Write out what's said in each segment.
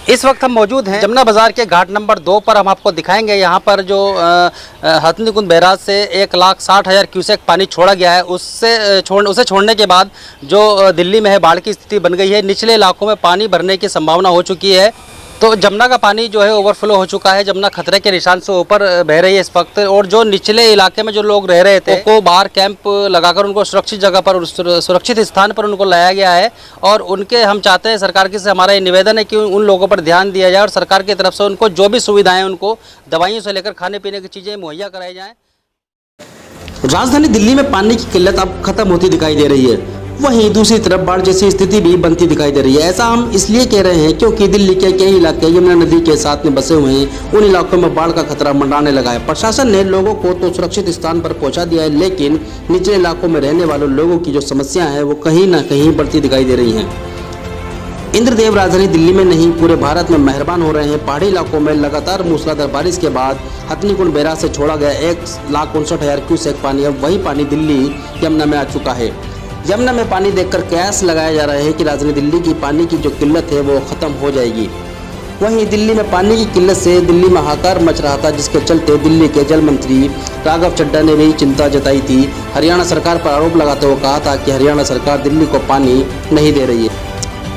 इस वक्त हम मौजूद हैं जमुना बाज़ार के घाट नंबर 2 पर। हम आपको दिखाएंगे यहाँ पर जो हथनीकुंड बैराज से 1,60,000 क्यूसेक पानी छोड़ा गया है, उसे छोड़ने के बाद जो दिल्ली में है बाढ़ की स्थिति बन गई है। निचले इलाकों में पानी भरने की संभावना हो चुकी है। तो जमुना का पानी जो है ओवरफ्लो हो चुका है। जमुना खतरे के निशान से ऊपर बह रही है इस वक्त, और जो निचले इलाके में जो लोग रह रहे थे उनको बाहर कैंप लगाकर उनको सुरक्षित जगह पर, सुरक्षित स्थान पर उनको लाया गया है। और उनके हम चाहते हैं सरकार की से हमारा ये निवेदन है कि उन लोगों पर ध्यान दिया जाए और सरकार की तरफ से उनको जो भी सुविधाएं, उनको दवाइयों से लेकर खाने पीने की चीज़ें मुहैया कराई जाएँ। राजधानी दिल्ली में पानी की किल्लत अब खत्म होती दिखाई दे रही है, वहीं दूसरी तरफ बाढ़ जैसी स्थिति भी बनती दिखाई दे रही है। ऐसा हम इसलिए कह रहे हैं क्योंकि दिल्ली के कई इलाके यमुना नदी के साथ में बसे हुए हैं। उन इलाकों में बाढ़ का खतरा मंडराने लगा है। प्रशासन ने लोगों को तो सुरक्षित स्थान पर पहुंचा दिया है, लेकिन निचले इलाकों में रहने वाले लोगों की जो समस्या है वो कहीं ना कहीं बढ़ती दिखाई दे रही है। इंद्रदेव राजधानी दिल्ली में नहीं पूरे भारत में मेहरबान हो रहे हैं। पहाड़ी इलाकों में लगातार मूसलाधार बारिश के बाद हथनीकुंड बैराज से छोड़ा गया 1,59,000 क्यूसेक पानी अब वही पानी दिल्ली यमुना में आ चुका है। यमुना में पानी देखकर कयास लगाया जा रहा है कि राजधानी दिल्ली की पानी की जो किल्लत है वो खत्म हो जाएगी। वहीं दिल्ली में पानी की किल्लत से दिल्ली में हाहाकार मच रहा था, जिसके चलते दिल्ली के जल मंत्री राघव चड्ढा ने भी चिंता जताई थी। हरियाणा सरकार पर आरोप लगाते हुए कहा था कि हरियाणा सरकार दिल्ली को पानी नहीं दे रही है।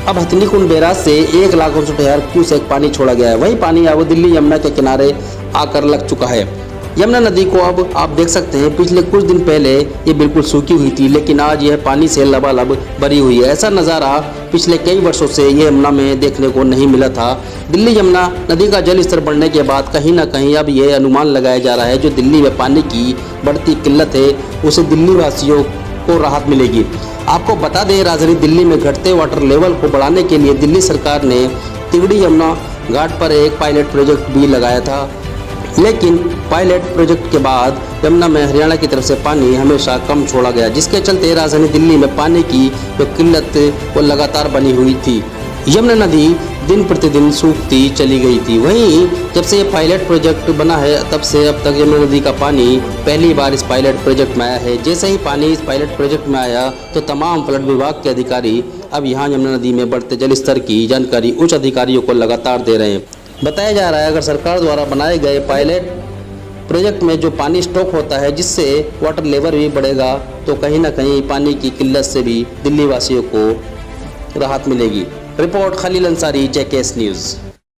अब हथनीकुंड बैराज से 1,59,000 क्यूसेक पानी छोड़ा गया है। वही पानी अब दिल्ली यमुना के किनारे आकर लग चुका है। यमुना नदी को अब आप देख सकते हैं, पिछले कुछ दिन पहले ये बिल्कुल सूखी हुई थी, लेकिन आज यह पानी से लबालब भरी हुई है। ऐसा नज़ारा पिछले कई वर्षों से ये यमुना में देखने को नहीं मिला था। दिल्ली यमुना नदी का जल स्तर बढ़ने के बाद कहीं ना कहीं अब ये अनुमान लगाया जा रहा है जो दिल्ली में पानी की बढ़ती किल्लत है उसे दिल्ली वासियों को राहत मिलेगी। आपको बता दें, राजधानी दिल्ली में घटते वाटर लेवल को बढ़ाने के लिए दिल्ली सरकार ने तिगड़ी यमुना घाट पर एक पायलट प्रोजेक्ट भी लगाया था, लेकिन पायलट प्रोजेक्ट के बाद यमुना में हरियाणा की तरफ से पानी हमेशा कम छोड़ा गया, जिसके चलते राजधानी दिल्ली में पानी की जो किल्लत वो लगातार बनी हुई थी। यमुना नदी दिन प्रतिदिन सूखती चली गई थी। वहीं जब से ये पायलट प्रोजेक्ट बना है तब से अब तक यमुना नदी का पानी पहली बार इस पायलट प्रोजेक्ट में आया है। जैसे ही पानी इस पायलट प्रोजेक्ट में आया तो तमाम फ्लड विभाग के अधिकारी अब यहाँ यमुना नदी में बढ़ते जल स्तर की जानकारी उच्च अधिकारियों को लगातार दे रहे हैं। बताया जा रहा है अगर सरकार द्वारा बनाए गए पायलट प्रोजेक्ट में जो पानी स्टॉक होता है, जिससे वाटर लेवल भी बढ़ेगा, तो कहीं ना कहीं पानी की किल्लत से भी दिल्ली वासियों को राहत मिलेगी। Report Khalil Ansari, JKS news.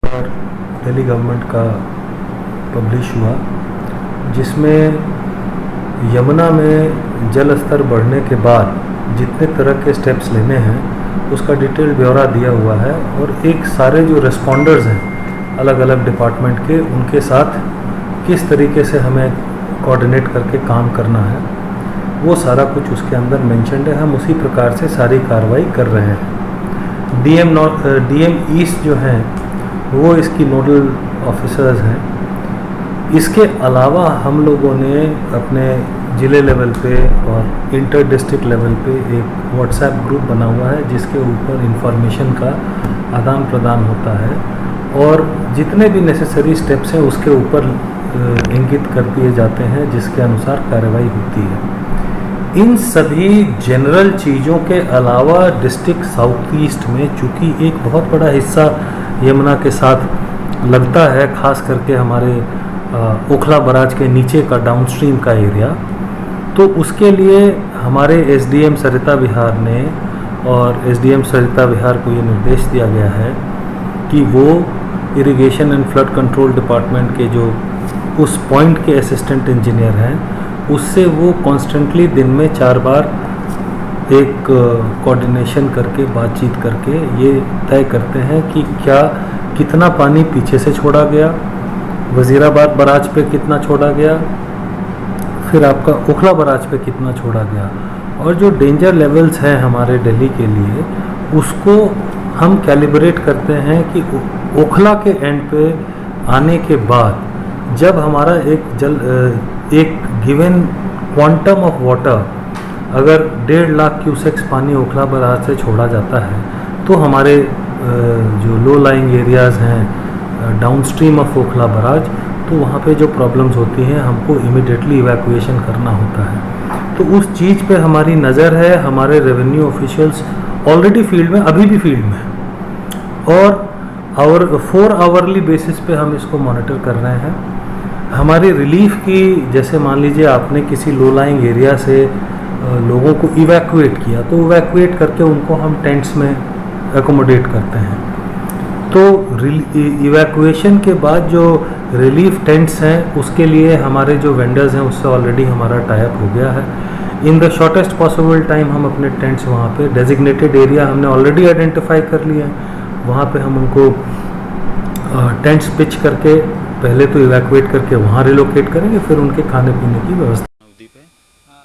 और दिल्ली गवर्नमेंट का पब्लिश हुआ, जिसमें यमुना में जल स्तर बढ़ने के बाद जितने तरह के स्टेप्स लेने हैं उसका डिटेल ब्यौरा दिया हुआ है। और एक सारे जो रिस्पॉन्डर्स हैं अलग अलग डिपार्टमेंट के, उनके साथ किस तरीके से हमें कोऑर्डिनेट करके काम करना है वो सारा कुछ उसके अंदर मेंशन्ड है। हम उसी प्रकार से सारी कार्रवाई कर रहे हैं। डीएम ईस्ट जो हैं वो इसकी नोडल ऑफिसर्स हैं। इसके अलावा हम लोगों ने अपने ज़िले लेवल पे और इंटर डिस्ट्रिक्ट लेवल पे एक व्हाट्सएप ग्रुप बना हुआ है, जिसके ऊपर इंफॉर्मेशन का आदान प्रदान होता है और जितने भी नेसेसरी स्टेप्स हैं उसके ऊपर इंगित कर दिए जाते हैं, जिसके अनुसार कार्रवाई होती है। इन सभी जनरल चीज़ों के अलावा डिस्ट्रिक्ट साउथ ईस्ट में चूँकि एक बहुत बड़ा हिस्सा यमुना के साथ लगता है, ख़ास करके हमारे ओखला बराज के नीचे का डाउनस्ट्रीम का एरिया, तो उसके लिए हमारे एसडीएम सरिता विहार ने और एसडीएम सरिता विहार को ये निर्देश दिया गया है कि वो irrigation and flood control department के जो उस पॉइंट के असिस्टेंट इंजीनियर हैं उससे वो कॉन्स्टेंटली दिन में 4 बार एक कोऑर्डिनेशन करके बातचीत करके ये तय करते हैं कि कितना पानी पीछे से छोड़ा गया, वज़ीराबाद बराज पे कितना छोड़ा गया, फिर आपका ओखला बराज पे कितना छोड़ा गया, और जो डेंजर लेवल्स हैं हमारे दिल्ली के लिए उसको हम कैलिब्रेट करते हैं कि ओखला के एंड पे आने के बाद जब हमारा एक गिवन क्वांटम ऑफ वाटर अगर 1.5 लाख क्यूसेक्स पानी ओखला बराज से छोड़ा जाता है तो हमारे जो लो लाइंग एरियाज़ हैं डाउनस्ट्रीम ऑफ ओखला बराज, तो वहाँ पे जो प्रॉब्लम्स होती हैं हमको इमिडिएटली इवैक्यूएशन करना होता है। तो उस चीज़ पे हमारी नज़र है। हमारे रेवेन्यू ऑफिशियल्स ऑलरेडी फील्ड में, अभी भी फील्ड में, और और 4 आवरली बेसिस पे हम इसको मॉनिटर कर रहे हैं। हमारी रिलीफ की, जैसे मान लीजिए आपने किसी लो लाइंग एरिया से लोगों को इवैक्यूएट किया, तो इवैक्यूएट करके उनको हम टेंट्स में एकोमोडेट करते हैं। तो इवैक्यूएशन के बाद जो रिलीफ टेंट्स हैं उसके लिए हमारे जो वेंडर्स हैं उससे ऑलरेडी हमारा टाई अप हो गया है। In the shortest possible time हम अपने टेंट्स वहाँ पे डेजिग्नेटेड एरिया हमने ऑलरेडी आइडेंटिफाई कर लिया है, वहाँ पे हम उनको टेंट्स पिच करके पहले तो इवैक्यूएट करके वहाँ रिलोकेट करेंगे, फिर उनके खाने पीने की व्यवस्था।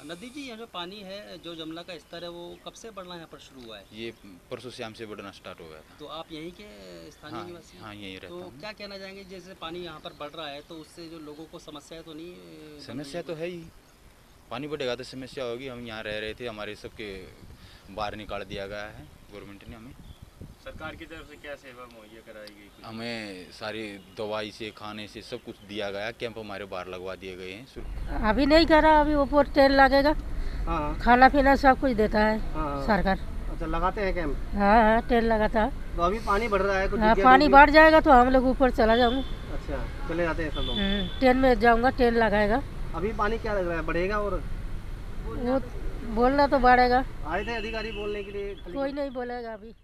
नदी जी, यहाँ जो पानी है, जो जमुना का स्तर है, वो कब से बढ़ना यहाँ पर शुरू हुआ है? ये परसों शाम से बढ़ना स्टार्ट हो गया था। तो आप यहीं के स्थानीय हाँ, निवासी? हाँ, यहीं रहता तो हूँ। क्या कहना चाहेंगे, जैसे पानी यहाँ पर बढ़ रहा है तो उससे जो लोगों को समस्याएं तो नहीं बन रही समस्या है? तो है ही, पानी बढ़ेगा तो समस्या होगी। हम यहाँ रह रहे थे, हमारे सबके बाहर निकाल दिया गया है गवर्नमेंट ने हमें। सरकार की तरफ से क्या सेवा मुहैया कराई गई? हमें सारी दवाई से, खाने से सब कुछ दिया गया। कैंप हमारे बाहर लगवा दिए गए हैं। अभी नहीं करा, अभी ऊपर तेल लगेगा, हाँ खाना पीना सब कुछ देता है हाँ। सरकार। अच्छा, लगाते हैं कैंप? हाँ हाँ, तेल लगाता है। तो अभी पानी बढ़ रहा है कुछ हाँ, जगह पानी तो बढ़ जाएगा तो हम लोग ऊपर चला जाऊंगा। अच्छा, चले जाते हैं सब लोग। ट्रेन में जाऊंगा, ट्रेन लगाएगा। अभी पानी क्या लग रहा है, बढ़ेगा? और वो बोलना तो बढ़ेगा, आए थे अधिकारी बोलने के लिए? कोई नहीं बोलेगा अभी।